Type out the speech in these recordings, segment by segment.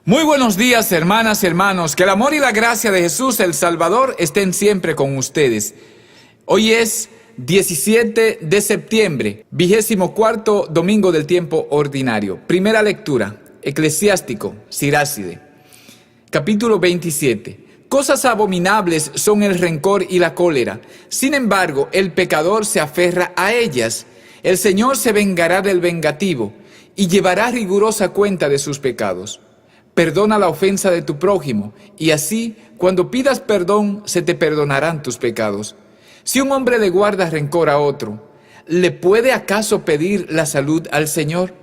Muy buenos días, hermanas, hermanos. Que el amor y la gracia de Jesús, el Salvador, estén siempre con ustedes. Hoy es 17 de septiembre, 24º domingo del tiempo ordinario. Primera lectura, Eclesiástico, Siráside. Capítulo 27. Cosas abominables son el rencor y la cólera. Sin embargo, el pecador se aferra a ellas. El Señor se vengará del vengativo y llevará rigurosa cuenta de sus pecados. Perdona la ofensa de tu prójimo, y así, cuando pidas perdón, se te perdonarán tus pecados. Si un hombre le guarda rencor a otro, ¿le puede acaso pedir la salud al Señor?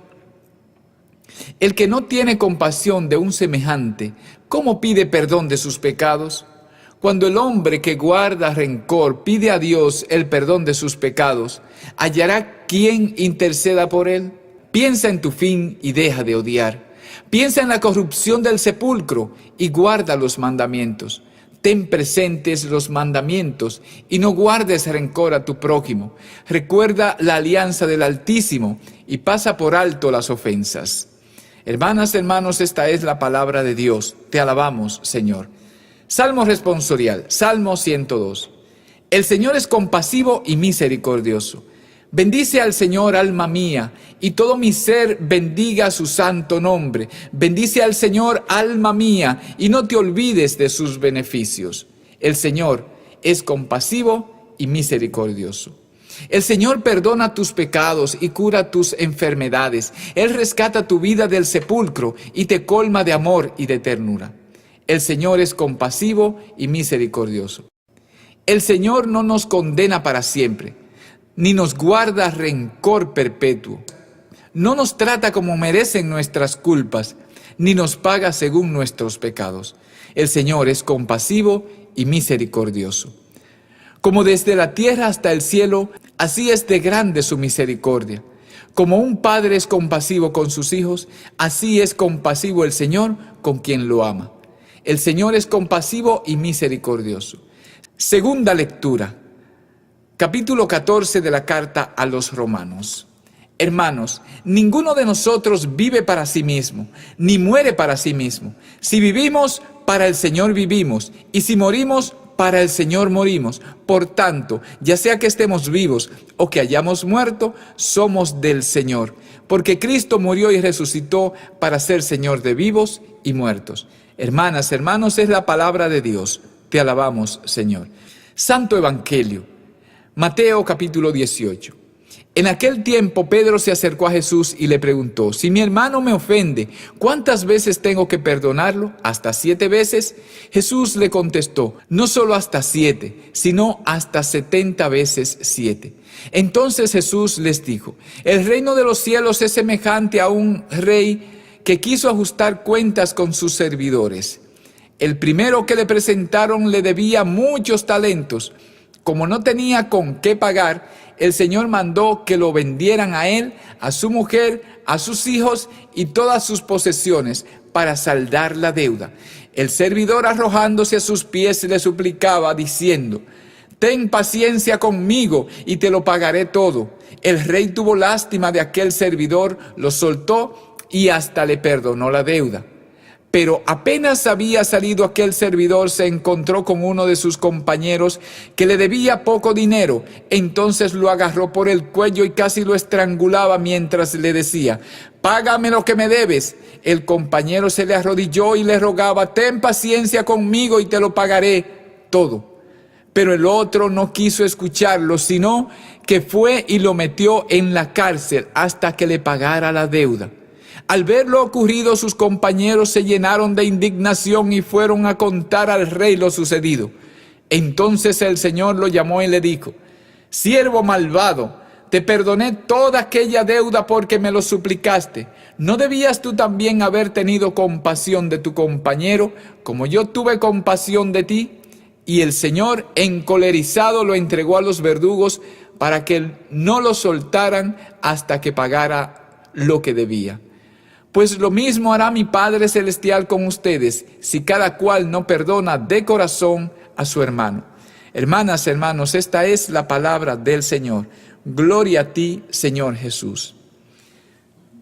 El que no tiene compasión de un semejante, ¿cómo pide perdón de sus pecados? Cuando el hombre que guarda rencor pide a Dios el perdón de sus pecados, ¿hallará quien interceda por él? Piensa en tu fin y deja de odiar. Piensa en la corrupción del sepulcro y guarda los mandamientos. Ten presentes los mandamientos y no guardes rencor a tu prójimo. Recuerda la alianza del Altísimo y pasa por alto las ofensas. Hermanas, hermanos, esta es la palabra de Dios. Te alabamos, Señor. Salmo responsorial, Salmo 102. El Señor es compasivo y misericordioso. Bendice al Señor, alma mía, y todo mi ser bendiga su santo nombre. Bendice al Señor, alma mía, y no te olvides de sus beneficios. El Señor es compasivo y misericordioso. El Señor perdona tus pecados y cura tus enfermedades. Él rescata tu vida del sepulcro y te colma de amor y de ternura. El Señor es compasivo y misericordioso. El Señor no nos condena para siempre, ni nos guarda rencor perpetuo. No nos trata como merecen nuestras culpas, ni nos paga según nuestros pecados. El Señor es compasivo y misericordioso. Como desde la tierra hasta el cielo, así es de grande su misericordia. Como un padre es compasivo con sus hijos, así es compasivo el Señor con quien lo ama. El Señor es compasivo y misericordioso. Segunda lectura. Capítulo 14 de la carta a los Romanos. Hermanos, ninguno de nosotros vive para sí mismo, ni muere para sí mismo. Si vivimos, para el Señor vivimos, y si morimos, para el Señor morimos. Por tanto, ya sea que estemos vivos o que hayamos muerto, somos del Señor. Porque Cristo murió y resucitó para ser Señor de vivos y muertos. Hermanas, hermanos, es la palabra de Dios. Te alabamos, Señor. Santo Evangelio. Mateo capítulo 18. En aquel tiempo Pedro se acercó a Jesús y le preguntó: si mi hermano me ofende, ¿cuántas veces tengo que perdonarlo? ¿Hasta 7 veces? Jesús le contestó: no solo hasta 7, sino hasta 70 veces 7. Entonces Jesús les dijo: el reino de los cielos es semejante a un rey que quiso ajustar cuentas con sus servidores. El primero que le presentaron le debía muchos talentos. Como no tenía con qué pagar, el Señor mandó que lo vendieran a él, a su mujer, a sus hijos y todas sus posesiones para saldar la deuda. El servidor, arrojándose a sus pies, le suplicaba diciendo: ten paciencia conmigo y te lo pagaré todo. El rey tuvo lástima de aquel servidor, lo soltó y hasta le perdonó la deuda. Pero apenas había salido aquel servidor, se encontró con uno de sus compañeros que le debía poco dinero. Entonces lo agarró por el cuello y casi lo estrangulaba mientras le decía: págame lo que me debes. El compañero se le arrodilló y le rogaba: ten paciencia conmigo y te lo pagaré todo. Pero el otro no quiso escucharlo, sino que fue y lo metió en la cárcel hasta que le pagara la deuda. Al ver lo ocurrido, sus compañeros se llenaron de indignación y fueron a contar al rey lo sucedido. Entonces el Señor lo llamó y le dijo: siervo malvado, te perdoné toda aquella deuda porque me lo suplicaste. ¿No debías tú también haber tenido compasión de tu compañero, como yo tuve compasión de ti? Y el Señor, encolerizado, lo entregó a los verdugos para que no lo soltaran hasta que pagara lo que debía. Pues lo mismo hará mi Padre Celestial con ustedes, si cada cual no perdona de corazón a su hermano. Hermanas, hermanos, esta es la palabra del Señor. Gloria a ti, Señor Jesús.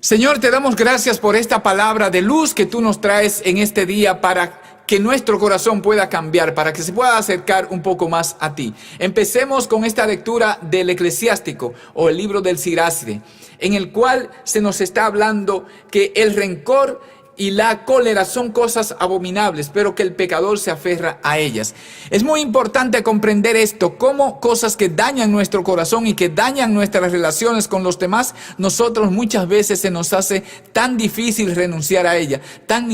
Señor, te damos gracias por esta palabra de luz que tú nos traes en este día para que nuestro corazón pueda cambiar, para que se pueda acercar un poco más a ti. Empecemos con esta lectura del Eclesiástico o el libro del Siracide, en el cual se nos está hablando que el rencor y la cólera son cosas abominables, pero que el pecador se aferra a ellas. Es muy importante comprender esto, cómo cosas que dañan nuestro corazón y que dañan nuestras relaciones con los demás, nosotros muchas veces se nos hace tan difícil renunciar a ella, tan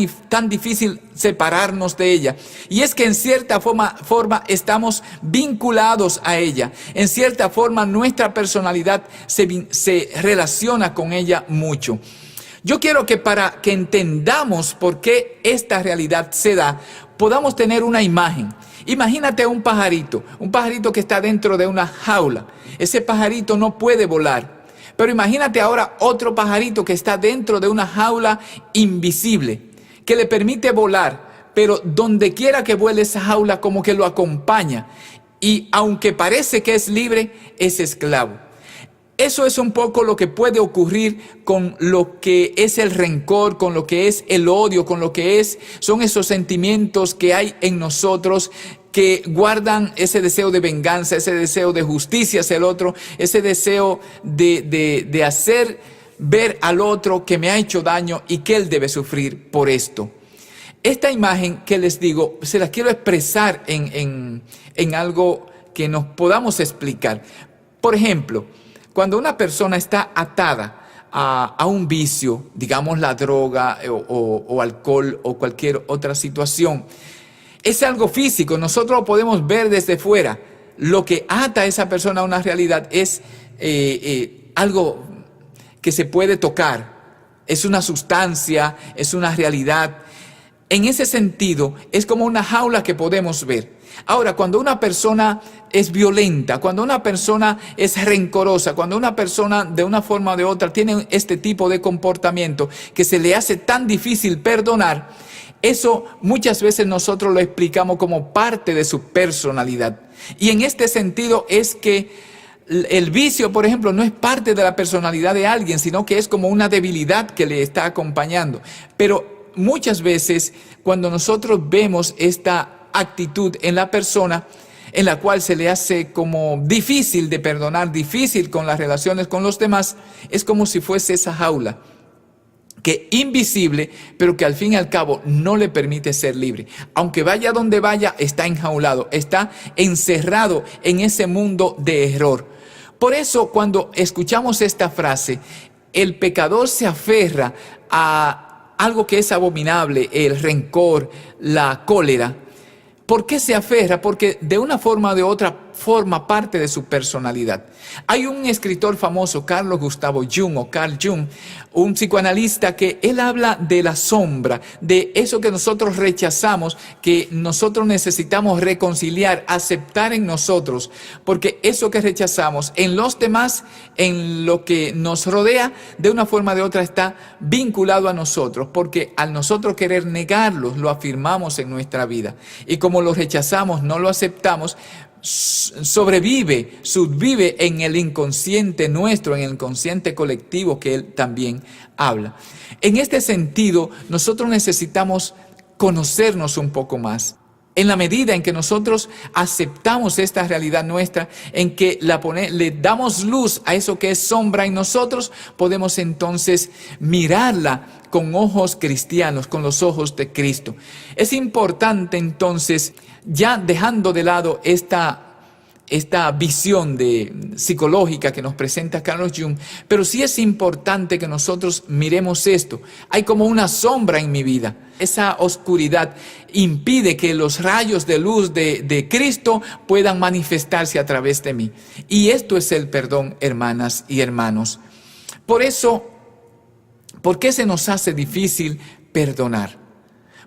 difícil separarnos de ella. Y es que en cierta forma estamos vinculados a ella. En cierta forma nuestra personalidad se relaciona con ella mucho. Yo quiero que para que entendamos por qué esta realidad se da, podamos tener una imagen. Imagínate un pajarito que está dentro de una jaula. Ese pajarito no puede volar. Pero imagínate ahora otro pajarito que está dentro de una jaula invisible, que le permite volar, pero donde quiera que vuele esa jaula como que lo acompaña. Y aunque parece que es libre, es esclavo. Eso es un poco lo que puede ocurrir con lo que es el rencor, con lo que es el odio, con lo que son esos sentimientos que hay en nosotros que guardan ese deseo de venganza, ese deseo de justicia hacia el otro, ese deseo de hacer ver al otro que me ha hecho daño y que él debe sufrir por esto. Esta imagen que les digo, se la quiero expresar en algo que nos podamos explicar. Por ejemplo, cuando una persona está atada a un vicio, digamos la droga o alcohol o cualquier otra situación, es algo físico, nosotros lo podemos ver desde fuera. Lo que ata a esa persona a una realidad es algo que se puede tocar, es una sustancia, es una realidad. En ese sentido, es como una jaula que podemos ver. Ahora, cuando una persona es violenta, cuando una persona es rencorosa, cuando una persona de una forma o de otra tiene este tipo de comportamiento que se le hace tan difícil perdonar, eso muchas veces nosotros lo explicamos como parte de su personalidad. Y en este sentido es que el vicio, por ejemplo, no es parte de la personalidad de alguien, sino que es como una debilidad que le está acompañando. Pero muchas veces cuando nosotros vemos esta actitud en la persona en la cual se le hace como difícil de perdonar, difícil con las relaciones con los demás, es como si fuese esa jaula que invisible, pero que al fin y al cabo no le permite ser libre. Aunque vaya donde vaya, está enjaulado, está encerrado en ese mundo de error. Por eso cuando escuchamos esta frase, el pecador se aferra a algo que es abominable, el rencor, la cólera. ¿Por qué se aferra? Porque de una forma o de otra forma parte de su personalidad. Hay un escritor famoso, Carl Gustav Jung o Carl Jung, un psicoanalista, que él habla de la sombra, de eso que nosotros rechazamos, que nosotros necesitamos reconciliar, aceptar en nosotros, porque eso que rechazamos en los demás, en lo que nos rodea, de una forma o de otra está vinculado a nosotros, porque al nosotros querer negarlos, lo afirmamos en nuestra vida. Y como lo rechazamos, no lo aceptamos, subvive en el inconsciente nuestro, en el inconsciente colectivo que él también habla. En este sentido, nosotros necesitamos conocernos un poco más. En la medida en que nosotros aceptamos esta realidad nuestra, en que le damos luz a eso que es sombra en nosotros, podemos entonces mirarla con ojos cristianos, con los ojos de Cristo. Es importante entonces, ya dejando de lado esta visión psicológica que nos presenta Carl Jung, pero sí es importante que nosotros miremos esto. Hay como una sombra en mi vida. Esa oscuridad impide que los rayos de luz de Cristo puedan manifestarse a través de mí. Y esto es el perdón, hermanas y hermanos. Por eso, ¿por qué se nos hace difícil perdonar?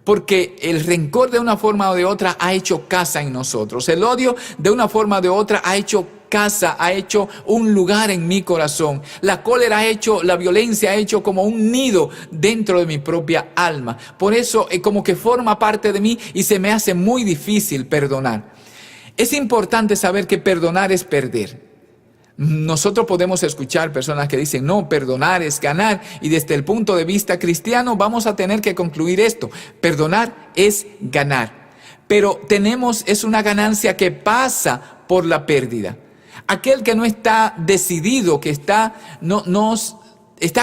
Porque el rencor de una forma o de otra ha hecho casa en nosotros. El odio de una forma o de otra ha hecho casa, ha hecho un lugar en mi corazón. La cólera la violencia ha hecho como un nido dentro de mi propia alma. Por eso como que forma parte de mí y se me hace muy difícil perdonar. Es importante saber que perdonar es perder. Nosotros podemos escuchar personas que dicen, no, perdonar es ganar. Y desde el punto de vista cristiano vamos a tener que concluir esto. Perdonar es ganar. Pero es una ganancia que pasa por la pérdida. Aquel que no está decidido, que está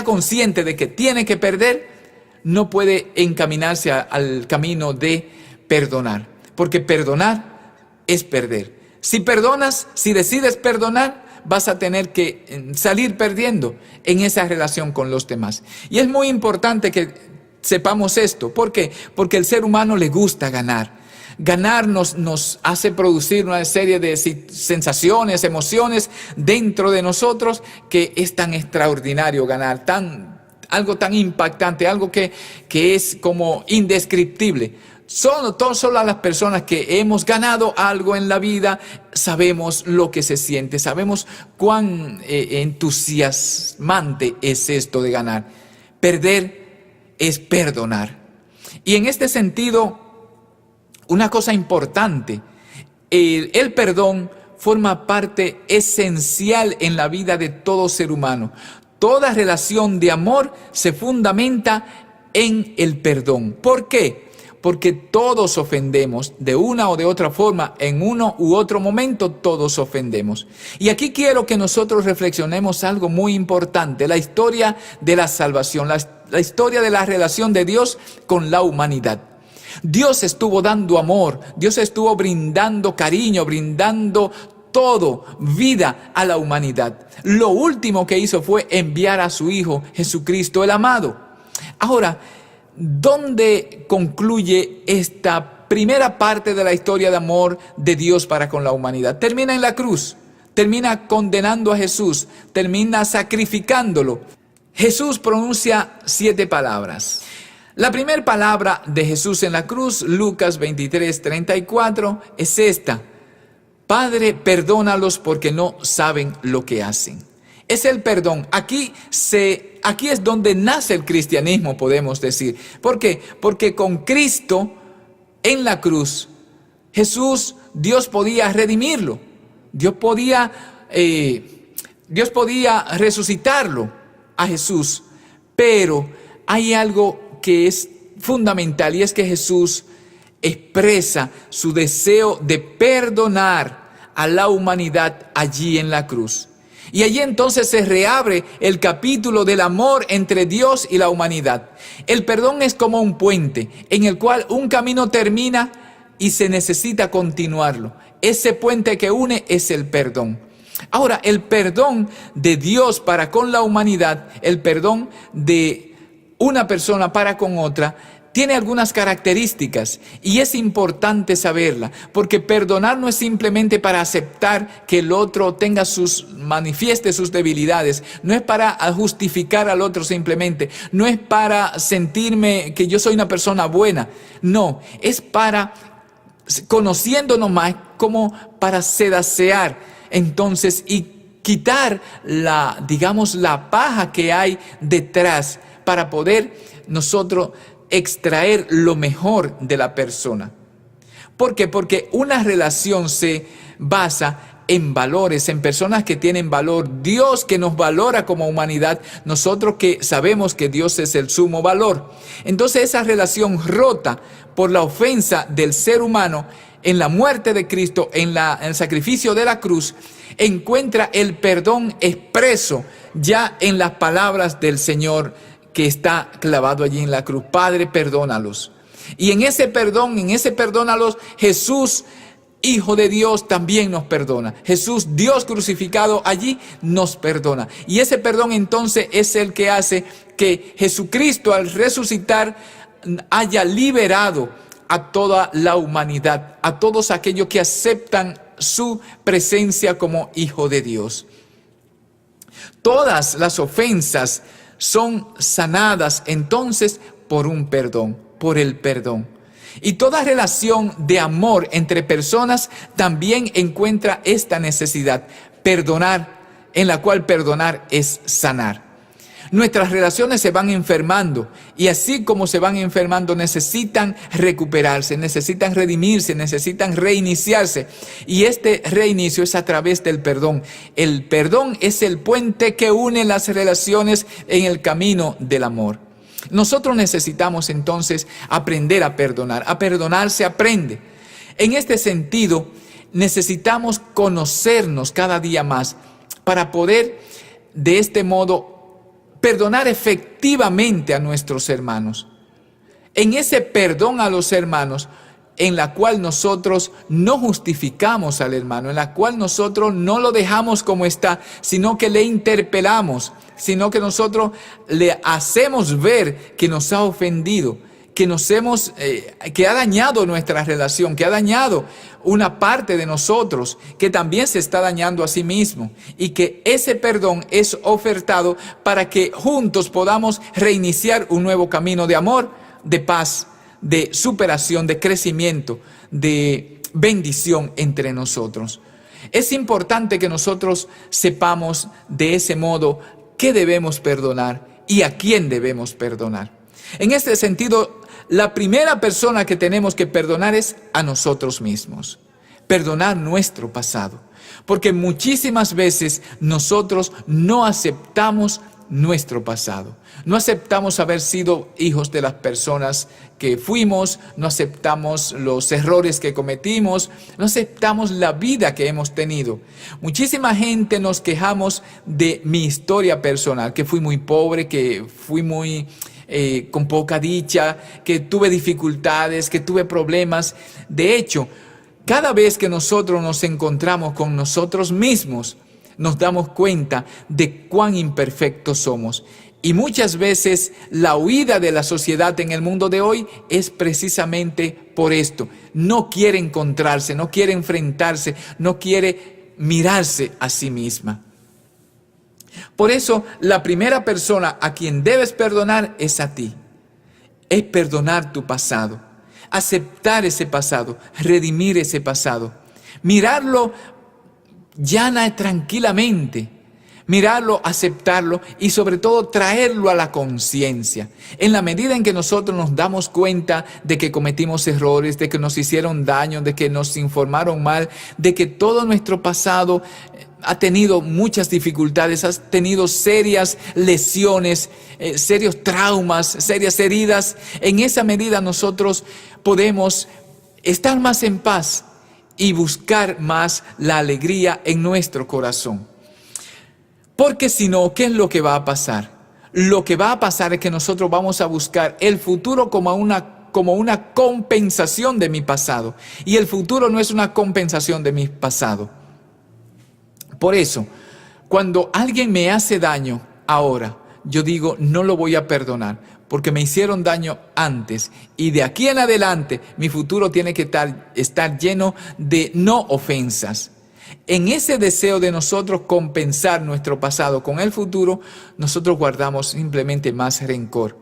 consciente de que tiene que perder, no puede encaminarse al camino de perdonar. Porque perdonar es perder. Si perdonas, si decides perdonar, vas a tener que salir perdiendo en esa relación con los demás. Y es muy importante que sepamos esto. ¿Por qué? Porque al ser humano le gusta ganar. Ganar nos hace producir una serie de sensaciones, emociones dentro de nosotros que es tan extraordinario ganar, algo tan impactante, algo que es como indescriptible. Solo las personas que hemos ganado algo en la vida sabemos lo que se siente, sabemos cuán entusiasmante es esto de ganar. Perder es perdonar. Y en este sentido, una cosa importante, el perdón forma parte esencial en la vida de todo ser humano. Toda relación de amor se fundamenta en el perdón. ¿Por qué? Porque todos ofendemos, de una o de otra forma, en uno u otro momento todos ofendemos. Y aquí quiero que nosotros reflexionemos algo muy importante, la historia de la salvación, la historia de la relación de Dios con la humanidad. Dios estuvo dando amor, Dios estuvo brindando cariño, brindando todo, vida a la humanidad. Lo último que hizo fue enviar a su Hijo Jesucristo el amado. Ahora, ¿dónde concluye esta primera parte de la historia de amor de Dios para con la humanidad? Termina en la cruz, termina condenando a Jesús, termina sacrificándolo. Jesús pronuncia 7 palabras. La primera palabra de Jesús en la cruz, Lucas 23:34, es esta: Padre, perdónalos porque no saben lo que hacen. Es el perdón. Aquí es donde nace el cristianismo, podemos decir. ¿Por qué? Porque con Cristo en la cruz, Dios podía redimirlo. Dios podía resucitarlo a Jesús. Pero hay algo que es fundamental, y es que Jesús expresa su deseo de perdonar a la humanidad allí en la cruz. Y allí entonces se reabre el capítulo del amor entre Dios y la humanidad. El perdón es como un puente en el cual un camino termina y se necesita continuarlo. Ese puente que une es el perdón. Ahora, el perdón de Dios para con la humanidad, el perdón de una persona para con otra, tiene algunas características y es importante saberla, porque perdonar no es simplemente para aceptar que el otro manifieste sus debilidades, no es para justificar al otro simplemente, no es para sentirme que yo soy una persona buena, no, es para, conociéndonos más, como para sedacear entonces y quitar la paja que hay detrás para poder nosotros extraer lo mejor de la persona. ¿Por qué? Porque una relación se basa en valores, en personas que tienen valor. Dios que nos valora como humanidad, nosotros que sabemos que Dios es el sumo valor. Entonces esa relación rota por la ofensa del ser humano en la muerte de Cristo, en el sacrificio de la cruz, encuentra el perdón expreso ya en las palabras del Señor que está clavado allí en la cruz. Padre, perdónalos. Y en ese perdónalos, Jesús, Hijo de Dios, también nos perdona. Jesús, Dios crucificado allí, nos perdona. Y ese perdón entonces es el que hace que Jesucristo, al resucitar, haya liberado a toda la humanidad, a todos aquellos que aceptan su presencia como Hijo de Dios. Todas las ofensas son sanadas entonces por un perdón, por el perdón. Y toda relación de amor entre personas también encuentra esta necesidad, perdonar, en la cual perdonar es sanar. Nuestras relaciones se van enfermando y así como se van enfermando necesitan recuperarse, necesitan redimirse, necesitan reiniciarse. Y este reinicio es a través del perdón. El perdón es el puente que une las relaciones en el camino del amor. Nosotros necesitamos entonces aprender a perdonar. A perdonar se aprende. En este sentido, necesitamos conocernos cada día más para poder de este modo perdonar efectivamente a nuestros hermanos. En ese perdón a los hermanos, en la cual nosotros no justificamos al hermano, en la cual nosotros no lo dejamos como está, sino que le interpelamos, sino que nosotros le hacemos ver que nos ha ofendido, que ha dañado nuestra relación, que ha dañado una parte de nosotros, que también se está dañando a sí mismo, y que ese perdón es ofertado para que juntos podamos reiniciar un nuevo camino de amor, de paz, de superación, de crecimiento, de bendición entre nosotros. Es importante que nosotros sepamos de ese modo qué debemos perdonar y a quién debemos perdonar. En este sentido, la primera persona que tenemos que perdonar es a nosotros mismos. Perdonar nuestro pasado. Porque muchísimas veces nosotros no aceptamos nuestro pasado. No aceptamos haber sido hijos de las personas que fuimos, no aceptamos los errores que cometimos, no aceptamos la vida que hemos tenido. Muchísima gente nos quejamos de mi historia personal, que fui muy pobre, que fui muy con poca dicha, que tuve dificultades, que tuve problemas. De hecho, cada vez que nosotros nos encontramos con nosotros mismos, nos damos cuenta de cuán imperfectos somos. Y muchas veces la huida de la sociedad en el mundo de hoy es precisamente por esto. No quiere encontrarse, no quiere enfrentarse, no quiere mirarse a sí misma. Por eso, la primera persona a quien debes perdonar es a ti. Es perdonar tu pasado, aceptar ese pasado, redimir ese pasado, mirarlo llana tranquilamente, mirarlo, aceptarlo y sobre todo traerlo a la conciencia. En la medida en que nosotros nos damos cuenta de que cometimos errores, de que nos hicieron daño, de que nos informaron mal, de que todo nuestro pasado ha tenido muchas dificultades, ha tenido serias lesiones, serios traumas, serias heridas, en esa medida nosotros podemos estar más en paz y buscar más la alegría en nuestro corazón. Porque si no, ¿qué es lo que va a pasar? Lo que va a pasar es que nosotros vamos a buscar el futuro como una compensación de mi pasado. Y el futuro no es una compensación de mi pasado. Por eso, cuando alguien me hace daño ahora, yo digo, no lo voy a perdonar, porque me hicieron daño antes. Y de aquí en adelante, mi futuro tiene que estar lleno de no ofensas. En ese deseo de nosotros compensar nuestro pasado con el futuro, nosotros guardamos simplemente más rencor.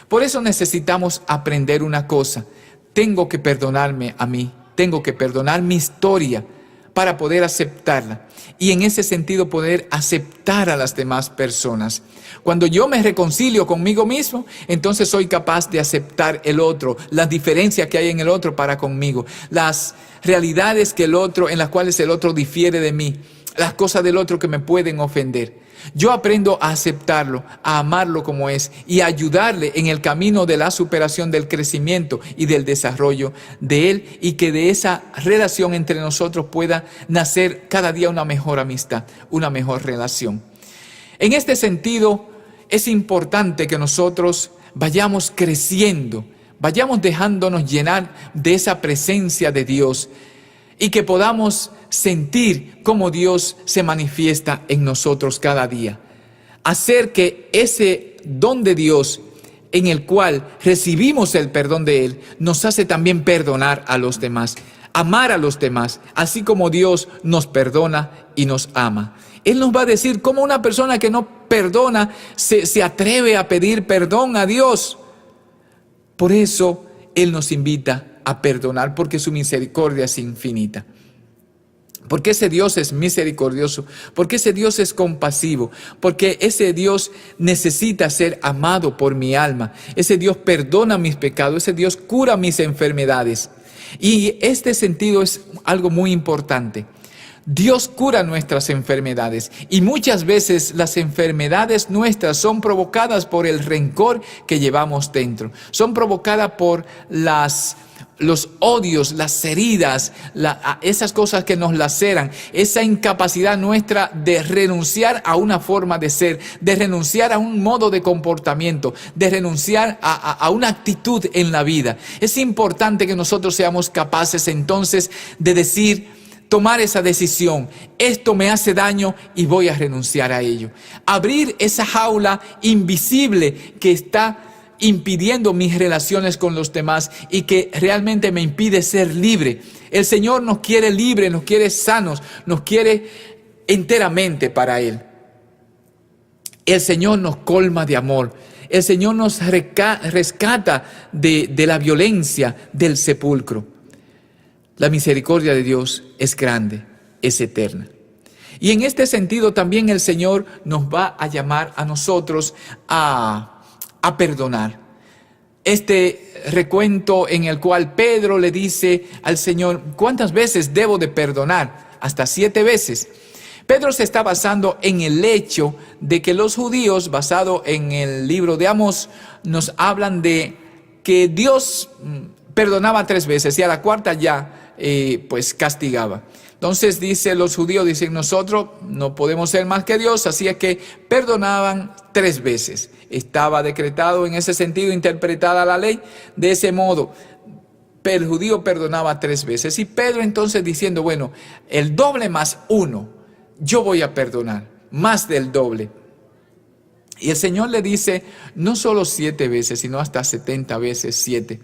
Por eso necesitamos aprender una cosa. Tengo que perdonarme a mí, tengo que perdonar mi historia para poder aceptarla. Y en ese sentido poder aceptar a las demás personas. Cuando yo me reconcilio conmigo mismo, entonces soy capaz de aceptar el otro, las diferencias que hay en el otro para conmigo, las realidades que el otro, en las cuales el otro difiere de mí, las cosas del otro que me pueden ofender. Yo aprendo a aceptarlo, a amarlo como es y a ayudarle en el camino de la superación, del crecimiento y del desarrollo de él, y que de esa relación entre nosotros pueda nacer cada día una mejor amistad, una mejor relación. En este sentido, es importante que nosotros vayamos creciendo, vayamos dejándonos llenar de esa presencia de Dios y que podamos sentir cómo Dios se manifiesta en nosotros cada día. Hacer que ese don de Dios en el cual recibimos el perdón de Él nos hace también perdonar a los demás, amar a los demás, así como Dios nos perdona y nos ama. Él nos va a decir cómo una persona que no perdona se atreve a pedir perdón a Dios. Por eso Él nos invita a perdonar, porque su misericordia es infinita. Porque ese Dios es misericordioso, porque ese Dios es compasivo, porque ese Dios necesita ser amado por mi alma. Ese Dios perdona mis pecados, ese Dios cura mis enfermedades. Y este sentido es algo muy importante. Dios cura nuestras enfermedades y muchas veces las enfermedades nuestras son provocadas por el rencor que llevamos dentro. Son provocadas por los odios, las heridas, esas cosas que nos laceran, esa incapacidad nuestra de renunciar a una forma de ser, de renunciar a un modo de comportamiento, de renunciar a una actitud en la vida. Es importante que nosotros seamos capaces entonces de decir, tomar esa decisión, esto me hace daño y voy a renunciar a ello. Abrir esa jaula invisible que está impidiendo mis relaciones con los demás y que realmente me impide ser libre. El Señor nos quiere libres, nos quiere sanos, nos quiere enteramente para Él. El Señor nos colma de amor. El Señor nos rescata de la violencia del sepulcro. La misericordia de Dios es grande, es eterna. Y en este sentido también el Señor nos va a llamar a nosotros a perdonar. Este recuento en el cual Pedro le dice al Señor, ¿cuántas veces debo de perdonar? Hasta 7 veces. Pedro se está basando en el hecho de que los judíos, basado en el libro de Amós, nos hablan de que Dios perdonaba 3 veces y a la cuarta ya pues castigaba. Entonces los judíos dicen, nosotros no podemos ser más que Dios, así es que perdonaban 3 veces. Estaba decretado en ese sentido, interpretada la ley de ese modo. Pero el judío perdonaba 3 veces. Y Pedro entonces diciendo, bueno, el doble más 1, yo voy a perdonar, más del doble. Y el Señor le dice, no solo 7 veces, sino hasta 70 veces 7.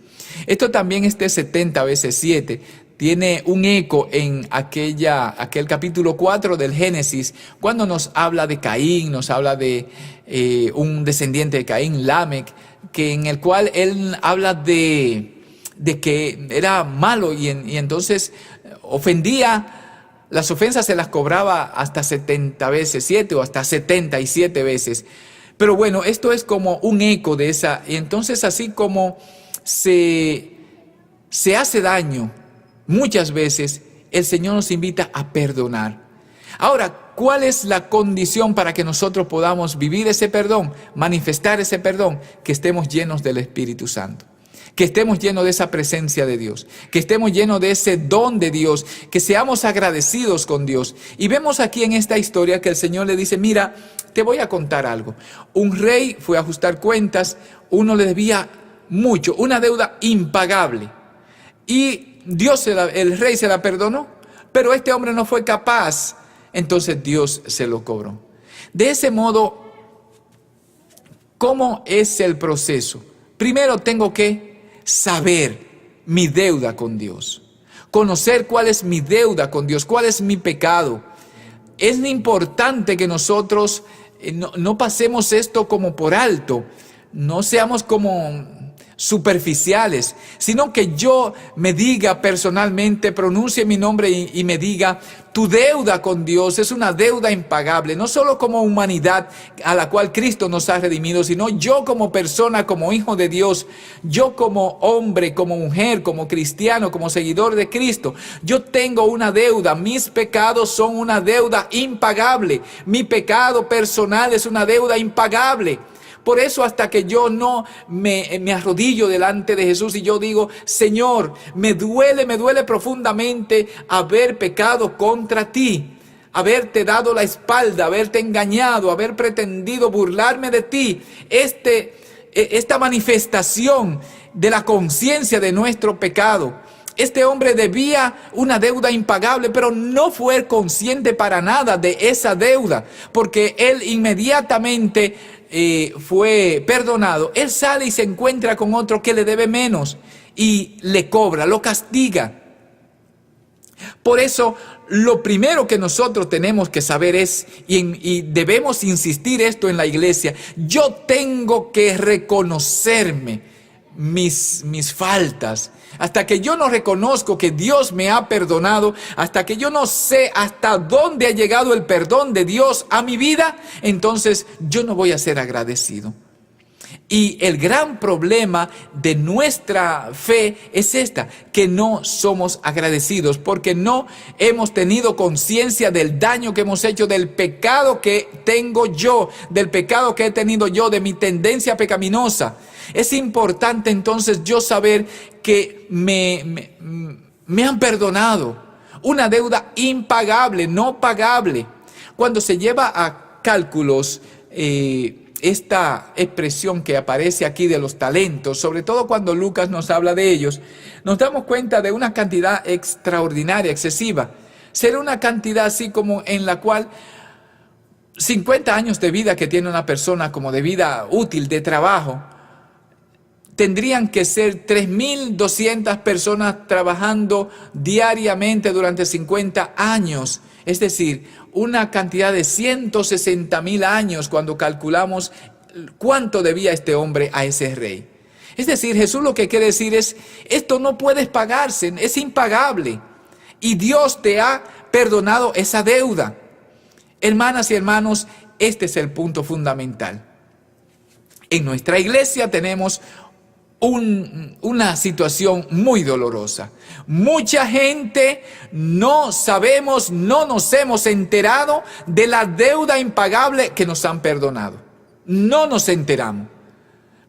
Esto también, 70 veces 7, tiene un eco en aquel capítulo 4 del Génesis, cuando nos habla de Caín, nos habla de un descendiente de Caín, Lamec, en el cual él habla de que era malo y entonces ofendía. Las ofensas se las cobraba hasta 70 veces 7 o hasta 77 veces. Pero bueno, esto es como un eco de esa. Y entonces así como se hace daño muchas veces, el Señor nos invita a perdonar. Ahora, ¿cuál es la condición para que nosotros podamos vivir ese perdón, manifestar ese perdón? Que estemos llenos del Espíritu Santo. Que estemos llenos de esa presencia de Dios, que estemos llenos de ese don de Dios, que seamos agradecidos con Dios. Y vemos aquí en esta historia que el Señor le dice, mira, te voy a contar algo. Un rey fue a ajustar cuentas, uno le debía mucho, una deuda impagable. Y el rey se la perdonó, pero este hombre no fue capaz, entonces Dios se lo cobró. De ese modo, ¿cómo es el proceso? Primero tengo que saber mi deuda con Dios, conocer cuál es mi deuda con Dios, cuál es mi pecado. Es importante que nosotros no pasemos esto como por alto, no seamos como superficiales, sino que yo me diga personalmente, pronuncie mi nombre y me diga, tu deuda con Dios es una deuda impagable, no solo como humanidad a la cual Cristo nos ha redimido, sino yo como persona, como hijo de Dios, yo como hombre, como mujer, como cristiano, como seguidor de Cristo, yo tengo una deuda, mis pecados son una deuda impagable, mi pecado personal es una deuda impagable. Por eso hasta que yo no me arrodillo delante de Jesús y yo digo, Señor, me duele profundamente haber pecado contra ti, haberte dado la espalda, haberte engañado, haber pretendido burlarme de ti. Esta manifestación de la conciencia de nuestro pecado. Este hombre debía una deuda impagable, pero no fue consciente para nada de esa deuda, porque él inmediatamente fue perdonado. Él sale y se encuentra con otro que le debe menos y le cobra, lo castiga. Por eso, lo primero que nosotros tenemos que saber es, y debemos insistir esto en la iglesia, yo tengo que reconocerme mis faltas, hasta que yo no reconozco que Dios me ha perdonado, hasta que yo no sé hasta dónde ha llegado el perdón de Dios a mi vida, entonces yo no voy a ser agradecido. Y el gran problema de nuestra fe es esta, que no somos agradecidos porque no hemos tenido conciencia del daño que hemos hecho, del pecado que tengo yo, del pecado que he tenido yo, de mi tendencia pecaminosa. Es importante entonces yo saber que me han perdonado una deuda impagable, no pagable. Cuando se lleva a cálculos esta expresión que aparece aquí de los talentos, sobre todo cuando Lucas nos habla de ellos, nos damos cuenta de una cantidad extraordinaria, excesiva. Será una cantidad así como en la cual 50 años de vida que tiene una persona como de vida útil, de trabajo, tendrían que ser 3.200 personas trabajando diariamente durante 50 años. Es decir, una cantidad de 160.000 años cuando calculamos cuánto debía este hombre a ese rey. Es decir, Jesús lo que quiere decir es, esto no puedes pagarse, es impagable. Y Dios te ha perdonado esa deuda. Hermanas y hermanos, este es el punto fundamental. En nuestra iglesia tenemos una situación muy dolorosa. Mucha gente no sabemos, no nos hemos enterado de la deuda impagable que nos han perdonado. No nos enteramos.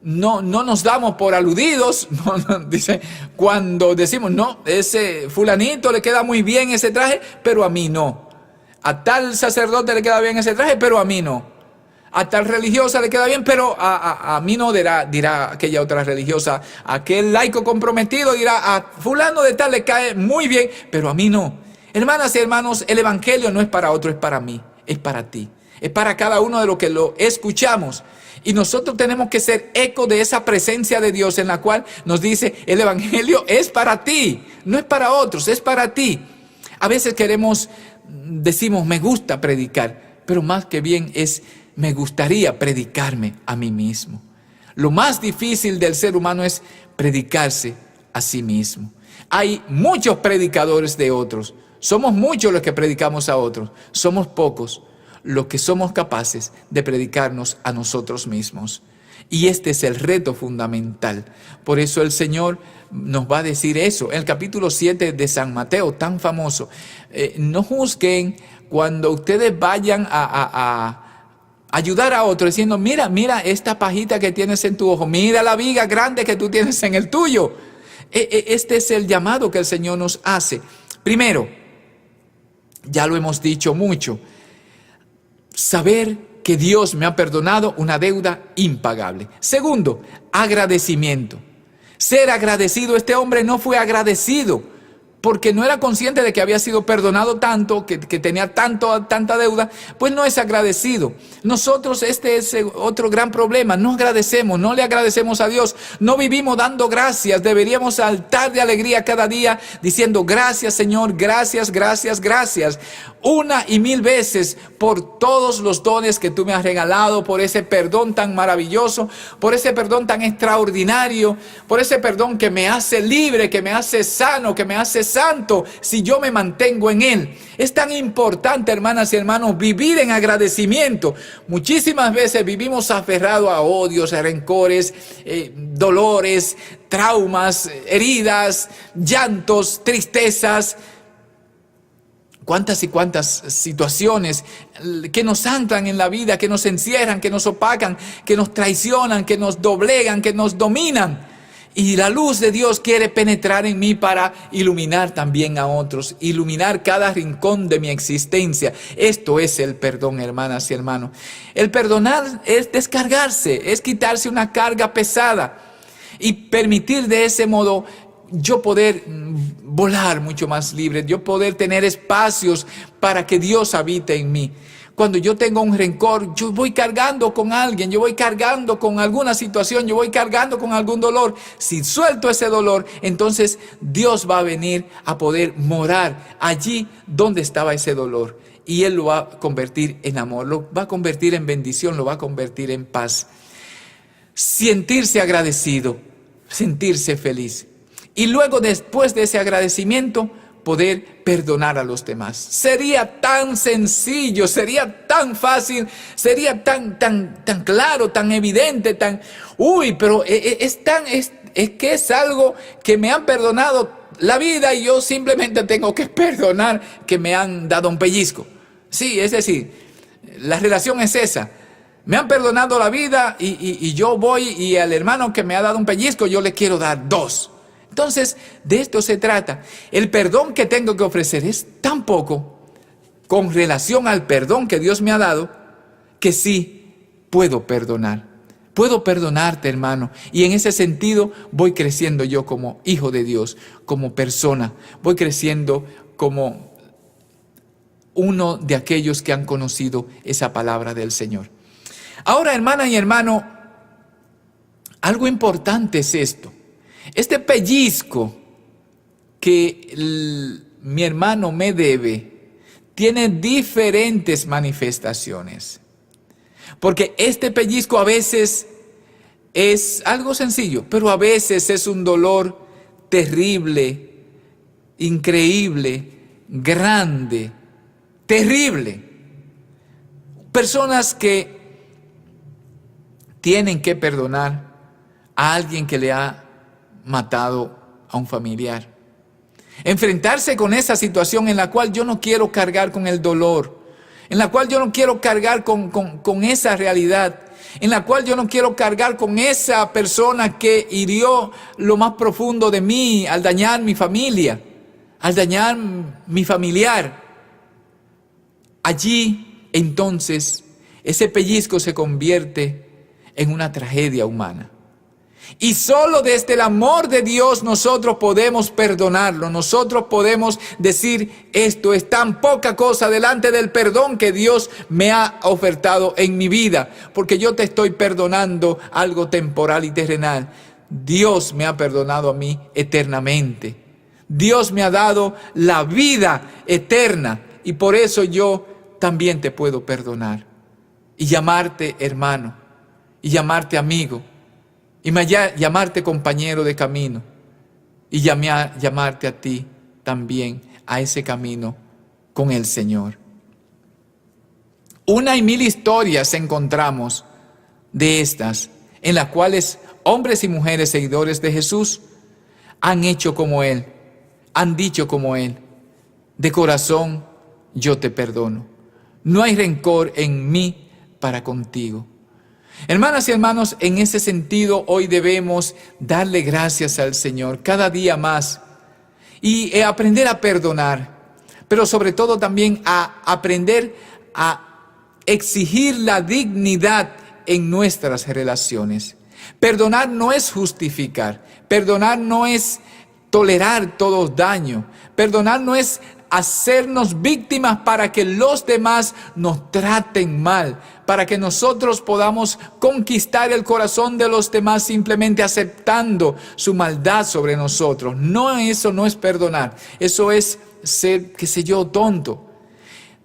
No nos damos por aludidos. Dice, cuando decimos, no, ese fulanito le queda muy bien ese traje, pero a mí no. A tal sacerdote le queda bien ese traje, pero a mí no. A tal religiosa le queda bien, pero a mí no, dirá aquella otra religiosa. Aquel laico comprometido dirá, a fulano de tal le cae muy bien, pero a mí no. Hermanas y hermanos, el evangelio no es para otro, es para mí, es para ti. Es para cada uno de los que lo escuchamos. Y nosotros tenemos que ser eco de esa presencia de Dios en la cual nos dice, el evangelio es para ti, no es para otros, es para ti. A veces decimos, me gusta predicar, pero más que bien me gustaría predicarme a mí mismo. Lo más difícil del ser humano es predicarse a sí mismo. Hay muchos predicadores de otros. Somos muchos los que predicamos a otros. Somos pocos los que somos capaces de predicarnos a nosotros mismos. Y este es el reto fundamental. Por eso el Señor nos va a decir eso. En el capítulo 7 de San Mateo, tan famoso. No juzguen cuando ustedes vayan a ayudar a otro diciendo, mira esta pajita que tienes en tu ojo, mira la viga grande que tú tienes en el tuyo. Este es el llamado que el Señor nos hace. Primero, ya lo hemos dicho mucho, saber que Dios me ha perdonado una deuda impagable. Segundo, agradecimiento. Ser agradecido. Este hombre no fue agradecido porque no era consciente de que había sido perdonado tanto, que tenía tanta deuda, pues no es agradecido. Nosotros, este es otro gran problema, no agradecemos, no le agradecemos a Dios, no vivimos dando gracias, deberíamos saltar de alegría cada día diciendo gracias Señor, gracias, gracias, gracias, 1,000 veces por todos los dones que tú me has regalado, por ese perdón tan maravilloso, por ese perdón tan extraordinario, por ese perdón que me hace libre, que me hace sano, que me hace santo, si yo me mantengo en Él. Es tan importante, hermanas y hermanos, vivir en agradecimiento. Muchísimas veces vivimos aferrados a odios, a rencores, dolores, traumas, heridas, llantos, tristezas. Cuántas y cuántas situaciones que nos anclan en la vida, que nos encierran, que nos opacan, que nos traicionan, que nos doblegan, que nos dominan. Y la luz de Dios quiere penetrar en mí para iluminar también a otros, iluminar cada rincón de mi existencia. Esto es el perdón, hermanas y hermanos. El perdonar es descargarse, es quitarse una carga pesada y permitir de ese modo yo poder volar mucho más libre, yo poder tener espacios para que Dios habite en mí. Cuando yo tengo un rencor, yo voy cargando con alguien, yo voy cargando con alguna situación, yo voy cargando con algún dolor. Si suelto ese dolor, entonces Dios va a venir a poder morar allí donde estaba ese dolor. Y Él lo va a convertir en amor, lo va a convertir en bendición, lo va a convertir en paz. Sentirse agradecido. sentirse feliz. Y luego, después de ese agradecimiento, poder perdonar a los demás. Sería tan sencillo, sería tan fácil, sería tan claro, tan evidente, pero es que es algo que me han perdonado la vida y yo simplemente tengo que perdonar que me han dado un pellizco. Sí, es decir, la relación es esa. Me han perdonado la vida y yo voy y al hermano que me ha dado un pellizco yo le quiero dar 2. Entonces, de esto se trata. El perdón que tengo que ofrecer es tan poco con relación al perdón que Dios me ha dado, que sí puedo perdonar. Puedo perdonarte, hermano. Y en ese sentido voy creciendo yo como hijo de Dios, como persona. Voy creciendo como uno de aquellos que han conocido esa palabra del Señor. Ahora, hermana y hermano, algo importante es esto. Este pellizco que mi hermano me debe tiene diferentes manifestaciones. Porque este pellizco a veces es algo sencillo, pero a veces es un dolor terrible, increíble, grande, terrible. Personas que tienen que perdonar a alguien que le ha matado a un familiar. Enfrentarse con esa situación en la cual yo no quiero cargar con el dolor, en la cual yo no quiero cargar con esa realidad, en la cual yo no quiero cargar con esa persona que hirió lo más profundo de mí al dañar mi familia, al dañar mi familiar. Allí, entonces, ese pellizco se convierte en una tragedia humana. Y solo desde el amor de Dios nosotros podemos perdonarlo. Nosotros podemos decir, esto es tan poca cosa delante del perdón que Dios me ha ofertado en mi vida. Porque yo te estoy perdonando algo temporal y terrenal. Dios me ha perdonado a mí eternamente. Dios me ha dado la vida eterna. Y por eso yo también te puedo perdonar. Y llamarte hermano. Y llamarte amigo. Y llamarte compañero de camino. Y llamarte a ti también a ese camino con el Señor. Una y mil historias encontramos de estas, en las cuales hombres y mujeres seguidores de Jesús han hecho como Él, han dicho como Él: de corazón yo te perdono. No hay rencor en mí para contigo. Hermanas y hermanos, en ese sentido hoy debemos darle gracias al Señor cada día más y aprender a perdonar, pero sobre todo también a aprender a exigir la dignidad en nuestras relaciones. Perdonar no es justificar, perdonar no es tolerar todo daño, perdonar no es hacernos víctimas para que los demás nos traten mal, para que nosotros podamos conquistar el corazón de los demás simplemente aceptando su maldad sobre nosotros. No, eso no es perdonar, eso es ser, qué sé yo, tonto.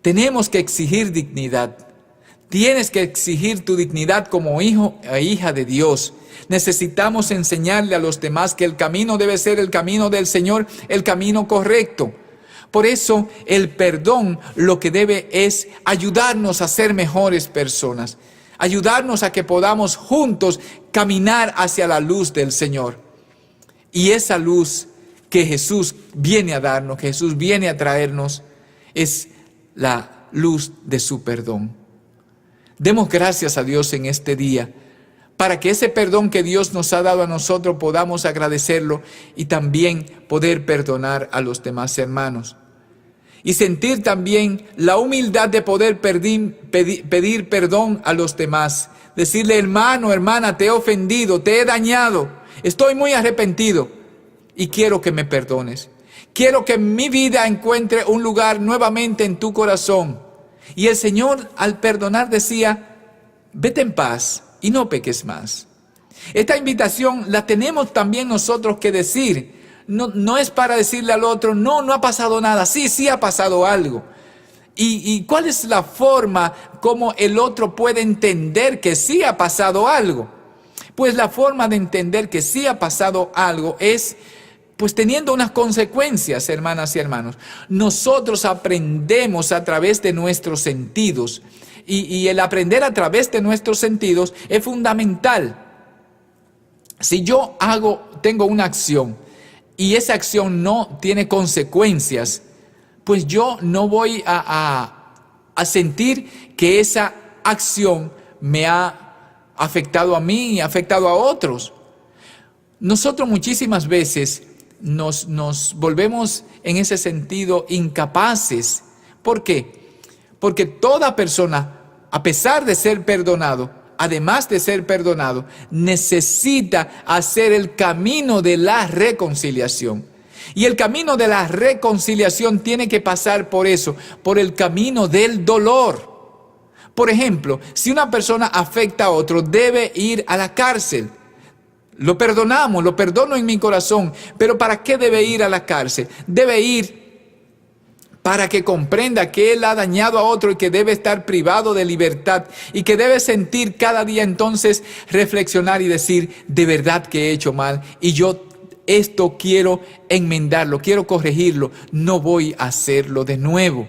Tenemos que exigir dignidad. Tienes que exigir tu dignidad como hijo e hija de Dios. Necesitamos enseñarle a los demás que el camino debe ser el camino del Señor, el camino correcto. Por eso el perdón lo que debe es ayudarnos a ser mejores personas, ayudarnos a que podamos juntos caminar hacia la luz del Señor. Y esa luz que Jesús viene a darnos, que Jesús viene a traernos, es la luz de su perdón. Demos gracias a Dios en este día, para que ese perdón que Dios nos ha dado a nosotros podamos agradecerlo y también poder perdonar a los demás hermanos. Y sentir también la humildad de poder pedir perdón a los demás. Decirle: hermano, hermana, te he ofendido, te he dañado, estoy muy arrepentido y quiero que me perdones. Quiero que mi vida encuentre un lugar nuevamente en tu corazón. Y el Señor, al perdonar, decía: vete en paz y no peques más. Esta invitación la tenemos también nosotros que decir. No es para decirle al otro: no ha pasado nada. Sí ha pasado algo. ¿Y cuál es la forma como el otro puede entender que sí ha pasado algo? Pues la forma de entender que sí ha pasado algo es pues teniendo unas consecuencias, hermanas y hermanos. Nosotros aprendemos a través de nuestros sentidos y el aprender a través de nuestros sentidos es fundamental. Si yo tengo una acción y esa acción no tiene consecuencias, pues yo no voy a sentir que esa acción me ha afectado a mí y ha afectado a otros. Nosotros muchísimas veces nos volvemos en ese sentido incapaces. ¿Por qué? Porque toda persona, a pesar de ser perdonado, además de ser perdonado, necesita hacer el camino de la reconciliación. Y el camino de la reconciliación tiene que pasar por eso, por el camino del dolor. Por ejemplo, si una persona afecta a otro, debe ir a la cárcel. Lo perdonamos, lo perdono en mi corazón, pero ¿para qué debe ir a la cárcel? Debe ir para que comprenda que él ha dañado a otro y que debe estar privado de libertad y que debe sentir cada día entonces reflexionar y decir, de verdad que he hecho mal y yo esto quiero enmendarlo, quiero corregirlo, no voy a hacerlo de nuevo.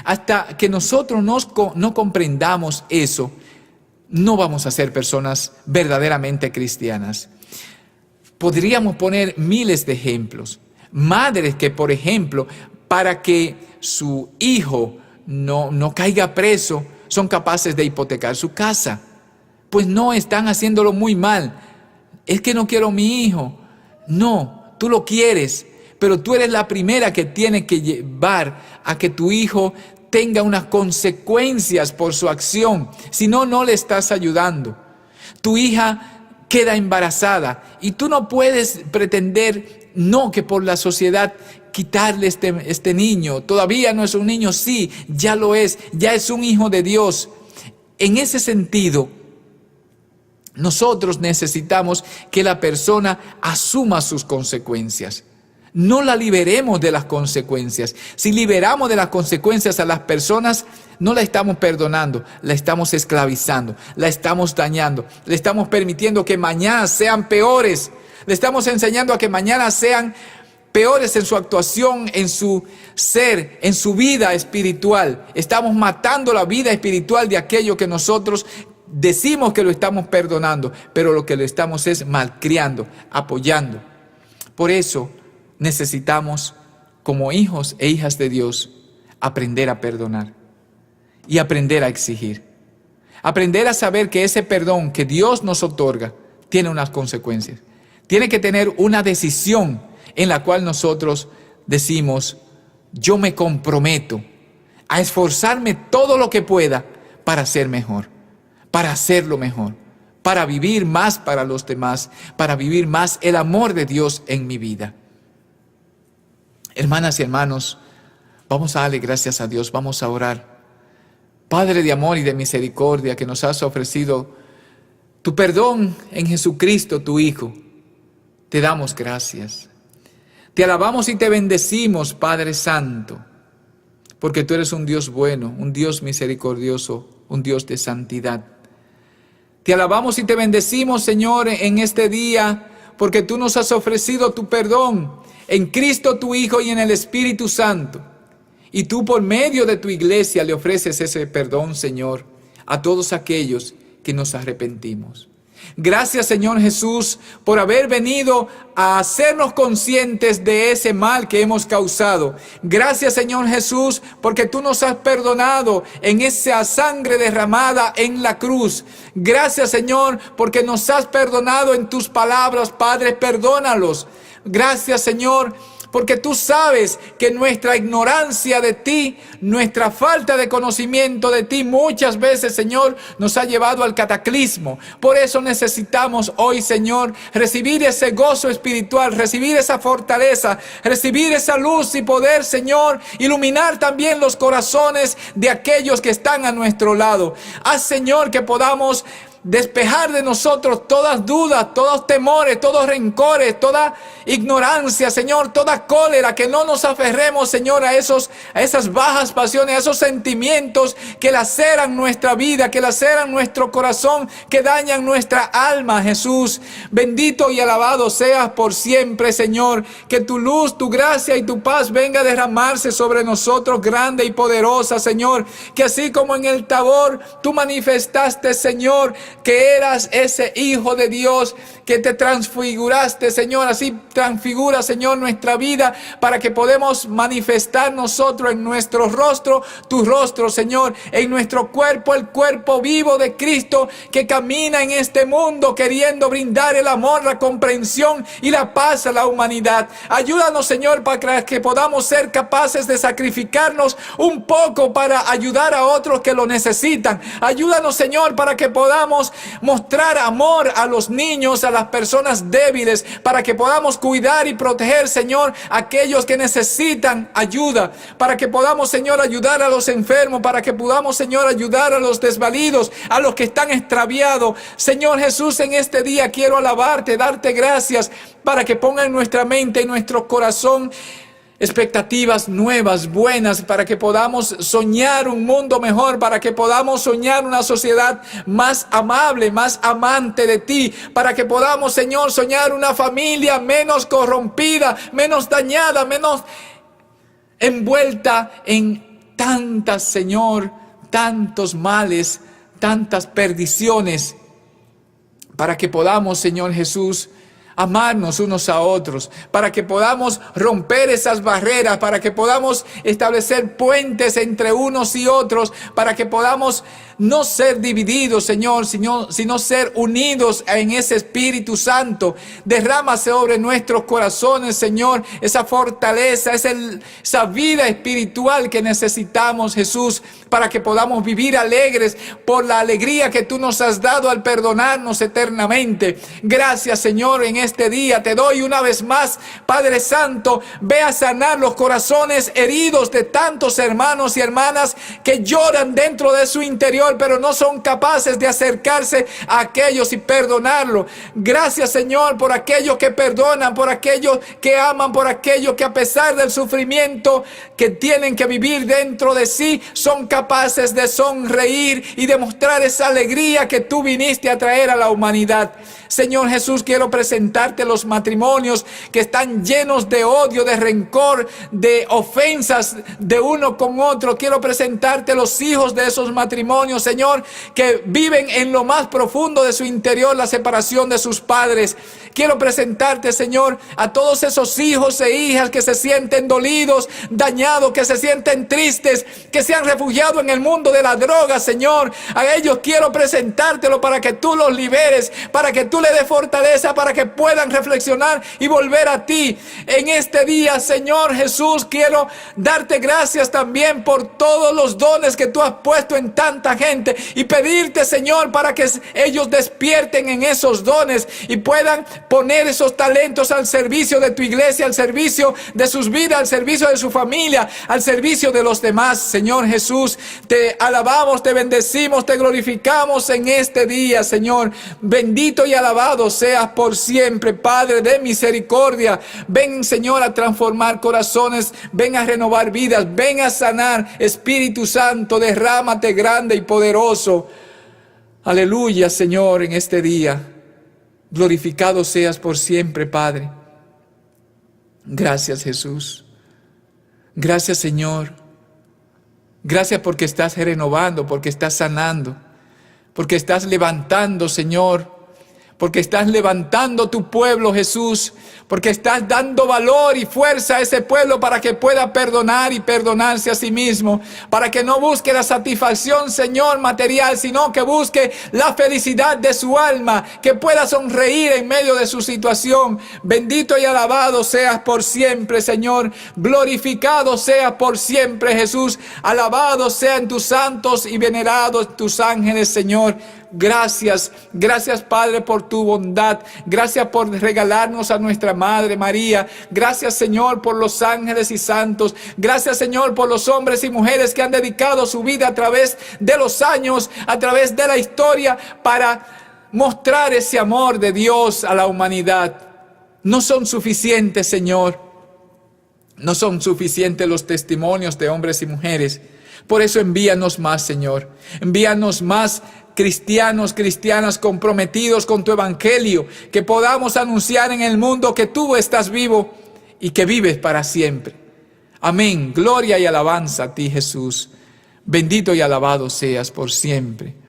Hasta que nosotros no comprendamos eso, no vamos a ser personas verdaderamente cristianas. Podríamos poner miles de ejemplos. Madres que, por ejemplo, para que su hijo no caiga preso, son capaces de hipotecar su casa. Pues no, están haciéndolo muy mal. Es que no quiero a mi hijo. No, tú lo quieres, pero tú eres la primera que tiene que llevar a que tu hijo tenga unas consecuencias por su acción, si no, no le estás ayudando. Tu hija queda embarazada y tú no puedes pretender, no, que por la sociedad quitarle este niño. Todavía no es un niño, sí, ya lo es, ya es un hijo de Dios. En ese sentido, nosotros necesitamos que la persona asuma sus consecuencias. No la liberemos de las consecuencias. Si liberamos de las consecuencias a las personas, no la estamos perdonando, la estamos esclavizando, la estamos dañando, le estamos permitiendo que mañana sean peores, le estamos enseñando a que mañana sean peores en su actuación, en su ser, en su vida espiritual. Estamos matando la vida espiritual de aquello que nosotros decimos que lo estamos perdonando, pero lo que lo estamos es malcriando, apoyando. Por eso necesitamos, como hijos e hijas de Dios, aprender a perdonar y aprender a exigir. Aprender a saber que ese perdón que Dios nos otorga tiene unas consecuencias. Tiene que tener una decisión en la cual nosotros decimos, yo me comprometo a esforzarme todo lo que pueda para ser mejor, para hacerlo mejor, para vivir más para los demás, para vivir más el amor de Dios en mi vida. Hermanas y hermanos, vamos a darle gracias a Dios, vamos a orar. Padre de amor y de misericordia, que nos has ofrecido tu perdón en Jesucristo, tu Hijo, te damos gracias. Te alabamos y te bendecimos, Padre Santo, porque tú eres un Dios bueno, un Dios misericordioso, un Dios de santidad. Te alabamos y te bendecimos, Señor, en este día, porque tú nos has ofrecido tu perdón en Cristo tu Hijo y en el Espíritu Santo. Y tú por medio de tu iglesia le ofreces ese perdón, Señor, a todos aquellos que nos arrepentimos. Gracias, Señor Jesús, por haber venido a hacernos conscientes de ese mal que hemos causado. Gracias, Señor Jesús, porque tú nos has perdonado en esa sangre derramada en la cruz. Gracias, Señor, porque nos has perdonado en tus palabras, Padre, perdónalos. Gracias, Señor, porque tú sabes que nuestra ignorancia de ti, nuestra falta de conocimiento de ti muchas veces, Señor, nos ha llevado al cataclismo. Por eso necesitamos hoy, Señor, recibir ese gozo espiritual, recibir esa fortaleza, recibir esa luz y poder, Señor, iluminar también los corazones de aquellos que están a nuestro lado. Haz, Señor, que podamos despejar de nosotros todas dudas, todos temores, todos rencores, toda ignorancia, Señor, toda cólera, que no nos aferremos, Señor, a esas bajas pasiones, a esos sentimientos que laceran nuestra vida, que laceran nuestro corazón, que dañan nuestra alma, Jesús. Bendito y alabado seas por siempre, Señor, que tu luz, tu gracia y tu paz venga a derramarse sobre nosotros grande y poderosa, Señor, que así como en el Tabor tú manifestaste, Señor, que eras ese Hijo de Dios, que te transfiguraste, Señor, así transfigura, Señor, nuestra vida para que podamos manifestar nosotros en nuestro rostro, tu rostro, Señor, en nuestro cuerpo, el cuerpo vivo de Cristo que camina en este mundo queriendo brindar el amor, la comprensión y la paz a la humanidad. Ayúdanos, Señor, para que podamos ser capaces de sacrificarnos un poco para ayudar a otros que lo necesitan. Ayúdanos, Señor, para que podamos mostrar amor a los niños, a las personas débiles, para que podamos cuidar y proteger, Señor, a aquellos que necesitan ayuda, para que podamos, Señor, ayudar a los enfermos, para que podamos, Señor, ayudar a los desvalidos, a los que están extraviados. Señor Jesús, en este día quiero alabarte, darte gracias, para que ponga en nuestra mente, en nuestro corazón, expectativas nuevas, buenas, para que podamos soñar un mundo mejor, para que podamos soñar una sociedad más amable, más amante de ti, para que podamos, Señor, soñar una familia menos corrompida, menos dañada, menos envuelta en tantas, Señor, tantos males, tantas perdiciones, para que podamos, Señor Jesús, amarnos unos a otros, para que podamos romper esas barreras, para que podamos establecer puentes entre unos y otros, para que podamos no ser divididos, Señor, sino ser unidos en ese Espíritu Santo. Derrama sobre nuestros corazones, Señor, esa fortaleza, esa vida espiritual que necesitamos, Jesús, para que podamos vivir alegres por la alegría que tú nos has dado al perdonarnos eternamente. Gracias, Señor, en este día te doy una vez más, Padre Santo, ve a sanar los corazones heridos de tantos hermanos y hermanas que lloran dentro de su interior, pero no son capaces de acercarse a aquellos y perdonarlo. Gracias, Señor, por aquellos que perdonan, por aquellos que aman, por aquellos que a pesar del sufrimiento que tienen que vivir dentro de sí, son capaces de sonreír y demostrar esa alegría que tú viniste a traer a la humanidad. Señor Jesús, quiero presentarte los matrimonios que están llenos de odio, de rencor, de ofensas de uno con otro. Quiero presentarte los hijos de esos matrimonios, Señor, que viven en lo más profundo de su interior la separación de sus padres. Quiero presentarte, Señor, a todos esos hijos e hijas que se sienten dolidos, dañados, que se sienten tristes, que se han refugiado en el mundo de la droga, Señor. A ellos quiero presentártelo para que tú los liberes, para que tú le des fortaleza, para que puedan reflexionar y volver a ti. En este día, Señor Jesús, quiero darte gracias también por todos los dones que tú has puesto en tanta gente y pedirte, Señor, para que ellos despierten en esos dones y puedan poner esos talentos al servicio de tu iglesia, al servicio de sus vidas, al servicio de su familia, al servicio de los demás. Señor Jesús, te alabamos, te bendecimos, te glorificamos en este día, Señor. Bendito y alabado seas por siempre, Padre de misericordia. Ven, Señor, a transformar corazones, ven a renovar vidas, ven a sanar. Espíritu Santo, derrámate grande y poderoso. Aleluya, Señor, en este día. Glorificado seas por siempre, Padre. Gracias, Jesús. Gracias, Señor. Gracias porque estás renovando, porque estás sanando, porque estás levantando, Señor. Porque estás levantando tu pueblo, Jesús. Porque estás dando valor y fuerza a ese pueblo para que pueda perdonar y perdonarse a sí mismo. Para que no busque la satisfacción, Señor, material, sino que busque la felicidad de su alma. Que pueda sonreír en medio de su situación. Bendito y alabado seas por siempre, Señor. Glorificado seas por siempre, Jesús. Alabado sean tus santos y venerados tus ángeles, Señor. Gracias, gracias Padre por tu bondad. Gracias por regalarnos a nuestra Madre María. Gracias Señor por los ángeles y santos. Gracias Señor por los hombres y mujeres que han dedicado su vida a través de los años, a través de la historia, para mostrar ese amor de Dios a la humanidad. No son suficientes, Señor. No son suficientes los testimonios de hombres y mujeres. Por eso envíanos más, Señor. Envíanos más cristianos, cristianas comprometidos con tu evangelio, que podamos anunciar en el mundo que tú estás vivo y que vives para siempre. Amén. Gloria y alabanza a ti, Jesús. Bendito y alabado seas por siempre.